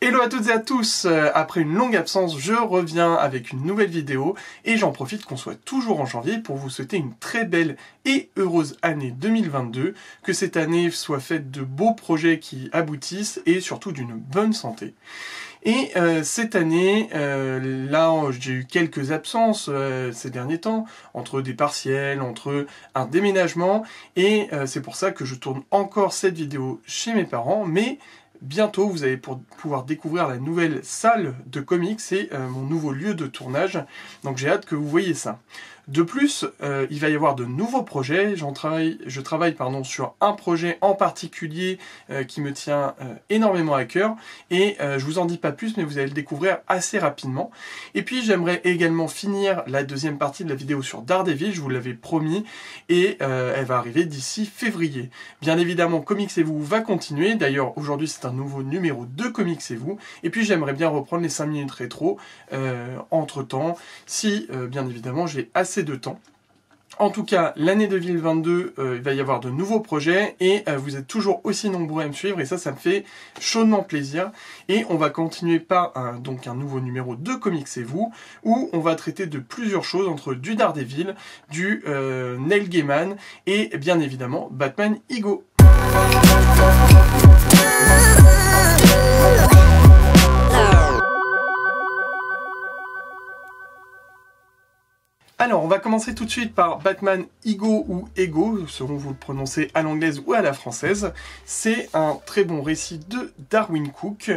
Hello à toutes et à tous, après une longue absence, je reviens avec une nouvelle vidéo et j'en profite qu'on soit toujours en janvier pour vous souhaiter une très belle et heureuse année 2022, que cette année soit faite de beaux projets qui aboutissent et surtout d'une bonne santé. Et cette année, là j'ai eu quelques absences ces derniers temps, entre des partiels, entre un déménagement, et c'est pour ça que je tourne encore cette vidéo chez mes parents, mais bientôt vous allez pouvoir découvrir la nouvelle salle de comics et mon nouveau lieu de tournage, donc j'ai hâte que vous voyez ça. De plus, il va y avoir de nouveaux projets. Je travaille sur un projet en particulier qui me tient énormément à cœur et je vous en dis pas plus, mais vous allez le découvrir assez rapidement. Et puis j'aimerais également finir la deuxième partie de la vidéo sur Daredevil, je vous l'avais promis, et elle va arriver d'ici février. Bien évidemment, Comics et vous va continuer. D'ailleurs, aujourd'hui c'est un nouveau numéro de Comics et vous. Et puis j'aimerais bien reprendre les 5 minutes rétro entre temps, si bien évidemment j'ai assez de temps. En tout cas, l'année 2022, il va y avoir de nouveaux projets et vous êtes toujours aussi nombreux à me suivre et ça me fait chaudement plaisir. Et on va continuer par donc un nouveau numéro de Comics et vous, où on va traiter de plusieurs choses entre du Daredevil, du Neil Gaiman et bien évidemment Batman Ego. Alors, on va commencer tout de suite par Batman Ego ou Ego, selon vous le prononcez à l'anglaise ou à la française. C'est un très bon récit de Darwyn Cooke.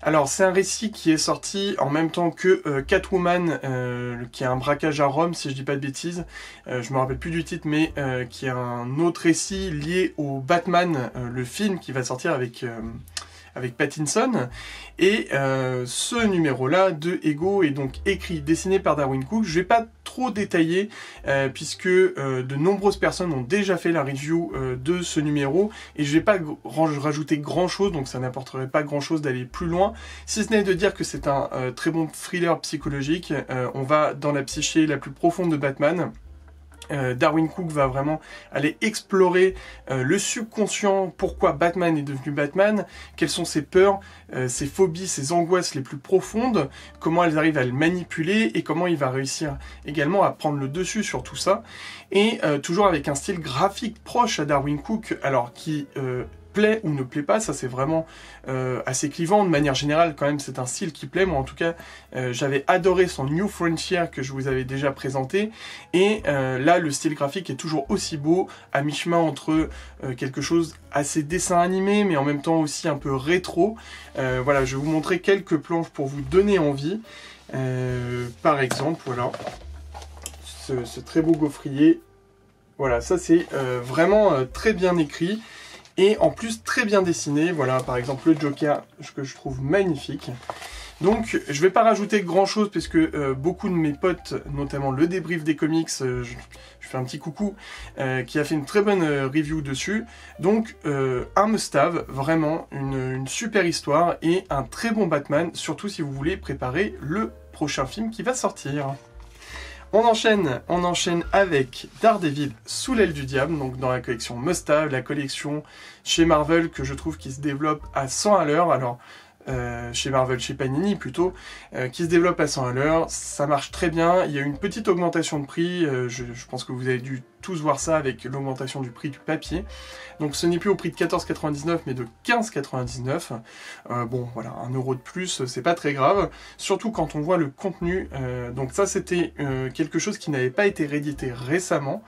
Alors, c'est un récit qui est sorti en même temps que Catwoman, qui a un braquage à Rome, si je dis pas de bêtises. Je me rappelle plus du titre, mais qui est un autre récit lié au Batman, le film qui va sortir avec Pattinson, et ce numéro-là de Ego est donc écrit, dessiné par Darwyn Cooke. Je vais pas trop détailler puisque de nombreuses personnes ont déjà fait la review de ce numéro et je vais pas rajouter grand-chose, donc ça n'apporterait pas grand-chose d'aller plus loin, si ce n'est de dire que c'est un très bon thriller psychologique. On va dans la psyché la plus profonde de Batman. Darwyn Cooke va vraiment aller explorer le subconscient, pourquoi Batman est devenu Batman, quelles sont ses peurs, ses phobies, ses angoisses les plus profondes, comment elles arrivent à le manipuler et comment il va réussir également à prendre le dessus sur tout ça. Et toujours avec un style graphique proche à Darwyn Cooke, alors qui plaît ou ne plaît pas, ça c'est vraiment assez clivant. De manière générale, quand même, c'est un style qui plaît. Moi, en tout cas, j'avais adoré son New Frontier que je vous avais déjà présenté. Et là, le style graphique est toujours aussi beau, à mi-chemin entre quelque chose assez dessin animé, mais en même temps aussi un peu rétro. Voilà, je vais vous montrer quelques planches pour vous donner envie. Par exemple, voilà, ce très beau gaufrier. Voilà, ça c'est vraiment très bien écrit. Et en plus très bien dessiné, voilà par exemple le Joker que je trouve magnifique. Donc je vais pas rajouter grand chose parce que beaucoup de mes potes, notamment le débrief des comics, je fais un petit coucou, qui a fait une très bonne review dessus. Donc un must-have, vraiment une super histoire et un très bon Batman, surtout si vous voulez préparer le prochain film qui va sortir. On enchaîne avec Daredevil sous l'aile du diable, donc dans la collection Must-Have, la collection chez Marvel que je trouve qui se développe à 100 à l'heure, alors chez Marvel, chez Panini plutôt, qui se développe à 100 à l'heure, ça marche très bien, il y a eu une petite augmentation de prix, je pense que vous avez dû tous voir ça avec l'augmentation du prix du papier, donc ce n'est plus au prix de 14,99 mais de 15,99, bon voilà, 1 € de plus, c'est pas très grave, surtout quand on voit le contenu, donc ça c'était quelque chose qui n'avait pas été réédité récemment.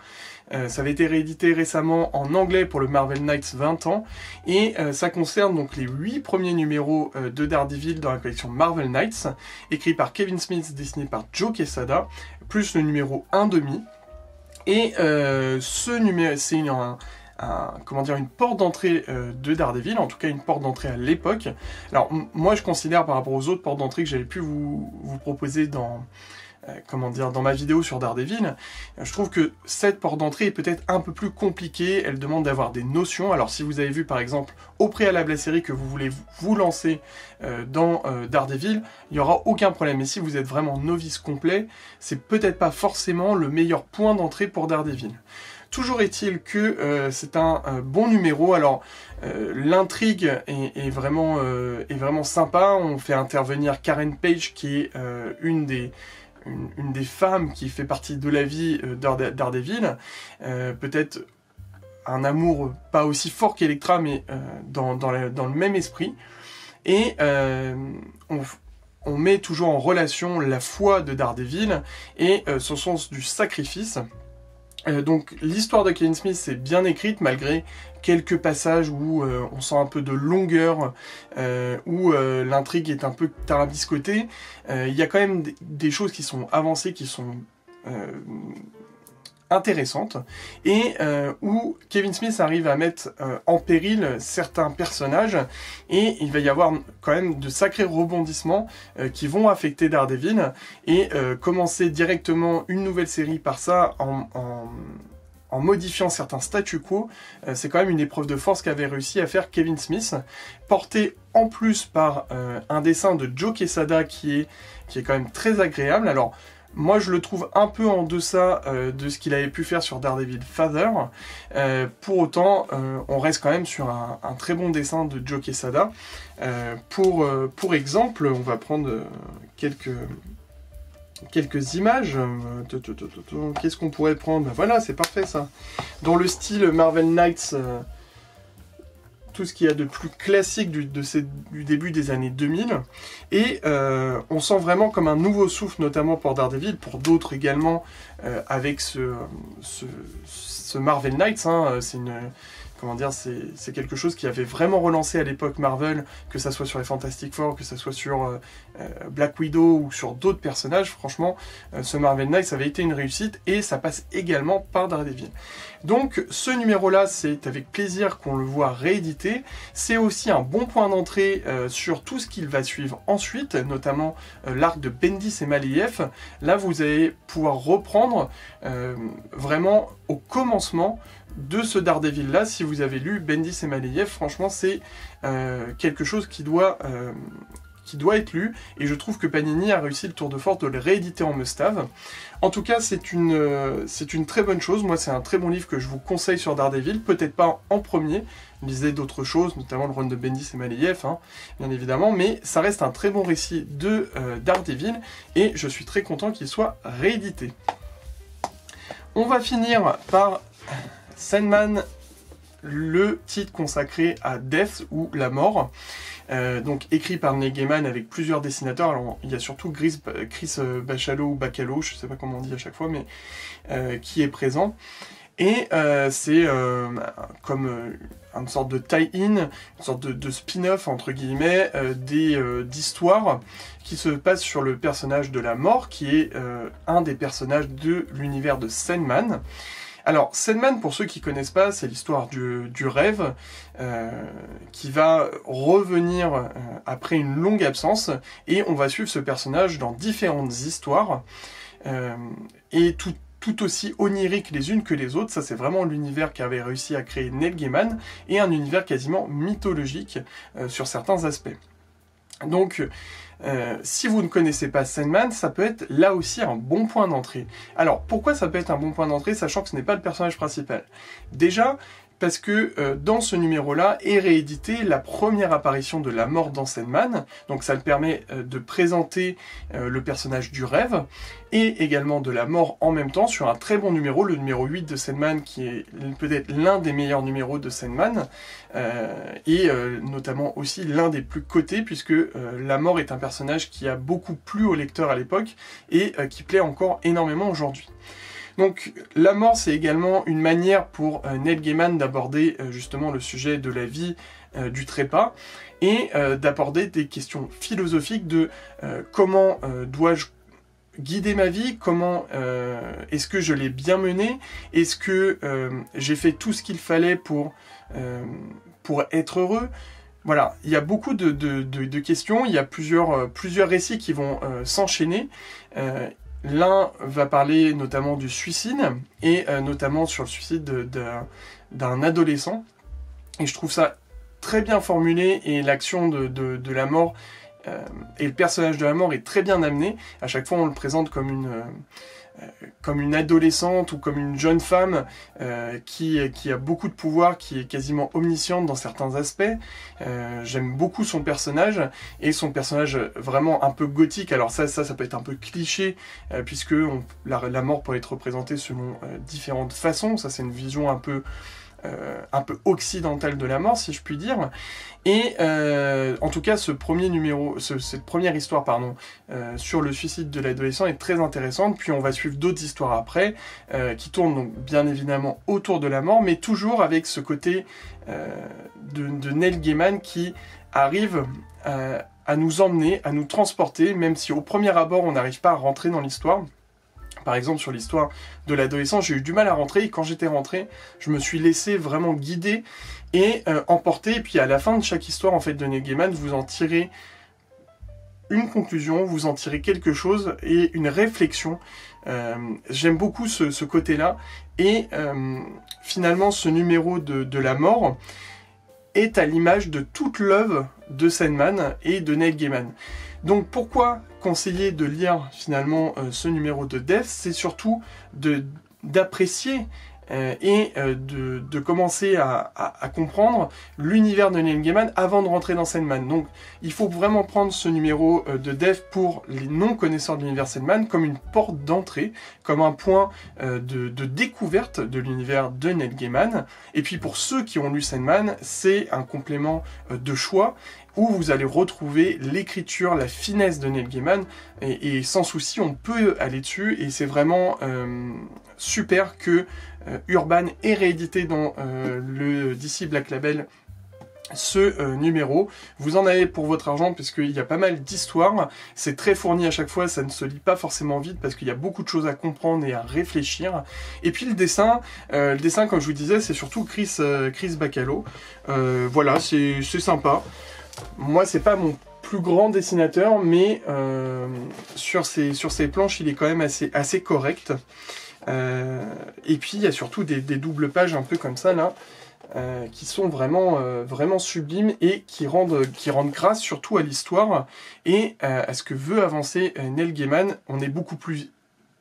Ça avait été réédité récemment en anglais pour le Marvel Knights 20 ans et ça concerne donc les 8 premiers numéros de Daredevil dans la collection Marvel Knights, écrit par Kevin Smith, dessiné par Joe Quesada, plus le numéro 1,5. Et ce numéro, c'est une porte d'entrée de Daredevil, en tout cas une porte d'entrée à l'époque. Alors moi je considère par rapport aux autres portes d'entrée que j'avais pu vous proposer dans ma vidéo sur Daredevil, je trouve que cette porte d'entrée est peut-être un peu plus compliquée, elle demande d'avoir des notions. Alors si vous avez vu par exemple au préalable la série que vous voulez vous lancer dans Daredevil, il n'y aura aucun problème. Mais si vous êtes vraiment novice complet, c'est peut-être pas forcément le meilleur point d'entrée pour Daredevil. Toujours est-il que c'est un bon numéro. Alors l'intrigue est vraiment sympa. On fait intervenir Karen Page qui est une des femmes qui fait partie de la vie d'Daredevil. Peut-être un amour pas aussi fort qu'Electra, mais dans le même esprit. Et on met toujours en relation la foi de Daredevil et son sens du sacrifice. Donc l'histoire de Kevin Smith est bien écrite, malgré quelques passages où on sent un peu de longueur, où l'intrigue est un peu tarabiscotée. Il y a quand même des choses qui sont avancées, qui sont intéressante, et où Kevin Smith arrive à mettre en péril certains personnages, et il va y avoir quand même de sacrés rebondissements qui vont affecter Daredevil, et commencer directement une nouvelle série par ça en modifiant certains statu quo, c'est quand même une épreuve de force qu'avait réussi à faire Kevin Smith, porté en plus par un dessin de Joe Quesada qui est quand même très agréable. Alors moi, je le trouve un peu en deçà de ce qu'il avait pu faire sur Daredevil Father. Pour autant, on reste quand même sur un très bon dessin de Joe Quesada. Pour exemple, on va prendre quelques images. Qu'est-ce qu'on pourrait prendre? Ben voilà, c'est parfait ça. Dans le style Marvel Knights, tout ce qu'il y a de plus classique du début des années 2000, et on sent vraiment comme un nouveau souffle, notamment pour Daredevil, pour d'autres également, avec ce Marvel Knights, hein, c'est quelque chose qui avait vraiment relancé à l'époque Marvel, que ça soit sur les Fantastic Four, que ça soit sur Black Widow ou sur d'autres personnages. Franchement, ce Marvel Knights avait été une réussite, et ça passe également par Daredevil. Donc ce numéro-là, c'est avec plaisir qu'on le voit réédité. C'est aussi un bon point d'entrée sur tout ce qu'il va suivre ensuite, notamment l'arc de Bendis et Maliev. Là, vous allez pouvoir reprendre vraiment au commencement de ce Daredevil-là. Si vous avez lu Bendis et Maliev, franchement, c'est quelque chose qui doit être lu, et je trouve que Panini a réussi le tour de force de le rééditer en must-have. En tout cas, c'est une très bonne chose. Moi, c'est un très bon livre que je vous conseille sur Daredevil, peut-être pas en premier, lisez d'autres choses, notamment le run de Bendis et Maliev, hein, bien évidemment, mais ça reste un très bon récit de Daredevil, et je suis très content qu'il soit réédité. On va finir par Sandman, le titre consacré à Death, ou la mort, donc écrit par Neil Gaiman avec plusieurs dessinateurs. Alors il y a surtout Chris Bachalo, ou Bacalo, je sais pas comment on dit à chaque fois, mais qui est présent. Et c'est comme une sorte de tie-in, une sorte de spin-off entre guillemets, d'histoires qui se passent sur le personnage de la mort, qui est un des personnages de l'univers de Sandman. Alors, Sandman, pour ceux qui ne connaissent pas, c'est l'histoire du rêve qui va revenir après une longue absence, et on va suivre ce personnage dans différentes histoires, et tout aussi oniriques les unes que les autres. Ça, c'est vraiment l'univers qu'avait réussi à créer Neil Gaiman, et un univers quasiment mythologique sur certains aspects. Donc, si vous ne connaissez pas Sandman, ça peut être là aussi un bon point d'entrée. Alors, pourquoi ça peut être un bon point d'entrée, sachant que ce n'est pas le personnage principal? Déjà, parce que dans ce numéro-là est réédité la première apparition de la mort dans Sandman, donc ça le permet de présenter le personnage du rêve, et également de la mort en même temps, sur un très bon numéro, le numéro 8 de Sandman, qui est peut-être l'un des meilleurs numéros de Sandman, et notamment aussi l'un des plus cotés, puisque la mort est un personnage qui a beaucoup plu aux lecteurs à l'époque, et qui plaît encore énormément aujourd'hui. Donc la mort, c'est également une manière pour Neil Gaiman d'aborder justement le sujet de la vie du trépas, et d'aborder des questions philosophiques de comment dois-je guider ma vie, comment est-ce que je l'ai bien menée, est-ce que j'ai fait tout ce qu'il fallait pour être heureux. Voilà, il y a beaucoup de questions, il y a plusieurs récits qui vont s'enchaîner. L'un va parler notamment du suicide, et notamment sur le suicide d'un adolescent. Et je trouve ça très bien formulé, et l'action de la mort et le personnage de la mort est très bien amené. À chaque fois, on le présente comme comme une adolescente ou comme une jeune femme qui a beaucoup de pouvoir, qui est quasiment omnisciente dans certains aspects. J'aime beaucoup son personnage, et son personnage vraiment un peu gothique. Alors ça peut être un peu cliché, puisque la mort peut être représentée selon différentes façons. Ça, c'est une vision un peu occidentale de la mort, si je puis dire. Et en tout cas, cette première histoire, sur le suicide de l'adolescent est très intéressante. Puis on va suivre d'autres histoires après, qui tournent donc bien évidemment autour de la mort, mais toujours avec ce côté de Neil Gaiman qui arrive à nous emmener, à nous transporter, même si au premier abord on n'arrive pas à rentrer dans l'histoire. Par exemple, sur l'histoire de l'adolescent, j'ai eu du mal à rentrer, et quand j'étais rentré, je me suis laissé vraiment guider et emporter. Et puis à la fin de chaque histoire en fait de Neil Gaiman, vous en tirez une conclusion, vous en tirez quelque chose et une réflexion. J'aime beaucoup ce côté-là. Et finalement, ce numéro de la mort est à l'image de toute l'œuvre de Sandman et de Neil Gaiman. Donc pourquoi conseiller de lire finalement ce numéro de Death? C'est surtout d'apprécier et de commencer à comprendre l'univers de Neil Gaiman avant de rentrer dans Sandman. Donc il faut vraiment prendre ce numéro de Death pour les non-connaisseurs de l'univers Sandman comme une porte d'entrée, comme un point de découverte de l'univers de Neil Gaiman. Et puis pour ceux qui ont lu Sandman, c'est un complément de choix où vous allez retrouver l'écriture, la finesse de Neil Gaiman, et sans souci, on peut aller dessus, et c'est vraiment super que Urban ait réédité dans le DC Black Label ce numéro. Vous en avez pour votre argent, puisqu'il y a pas mal d'histoires, c'est très fourni à chaque fois, ça ne se lit pas forcément vite, parce qu'il y a beaucoup de choses à comprendre et à réfléchir. Et puis le dessin, comme je vous disais, c'est surtout Chris Bachalo. Voilà, c'est sympa. Moi, c'est pas mon plus grand dessinateur, mais sur ses planches, il est quand même assez correct. Et puis, il y a surtout des doubles pages un peu comme ça, là, qui sont vraiment sublimes et qui rendent grâce surtout à l'histoire et à ce que veut avancer Neil Gaiman. On est beaucoup plus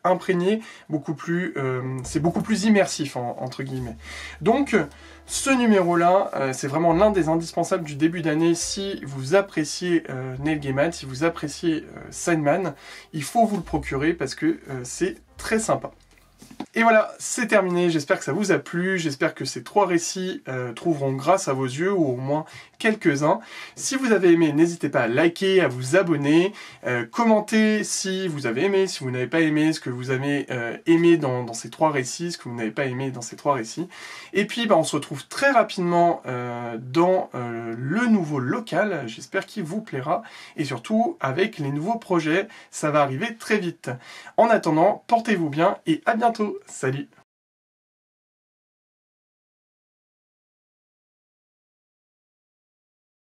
imprégné, c'est beaucoup plus immersif entre guillemets. Donc ce numéro-là, c'est vraiment l'un des indispensables du début d'année si vous appréciez Neil Gaiman, si vous appréciez Sandman, il faut vous le procurer parce que c'est très sympa. Et voilà, c'est terminé, j'espère que ça vous a plu, j'espère que ces 3 récits trouveront grâce à vos yeux, ou au moins quelques-uns. Si vous avez aimé, n'hésitez pas à liker, à vous abonner, commenter si vous avez aimé, si vous n'avez pas aimé, ce que vous avez aimé dans ces 3 récits, ce que vous n'avez pas aimé dans ces 3 récits. Et puis on se retrouve très rapidement dans le nouveau local, j'espère qu'il vous plaira, et surtout avec les nouveaux projets, ça va arriver très vite. En attendant, portez-vous bien et à bientôt. Salut!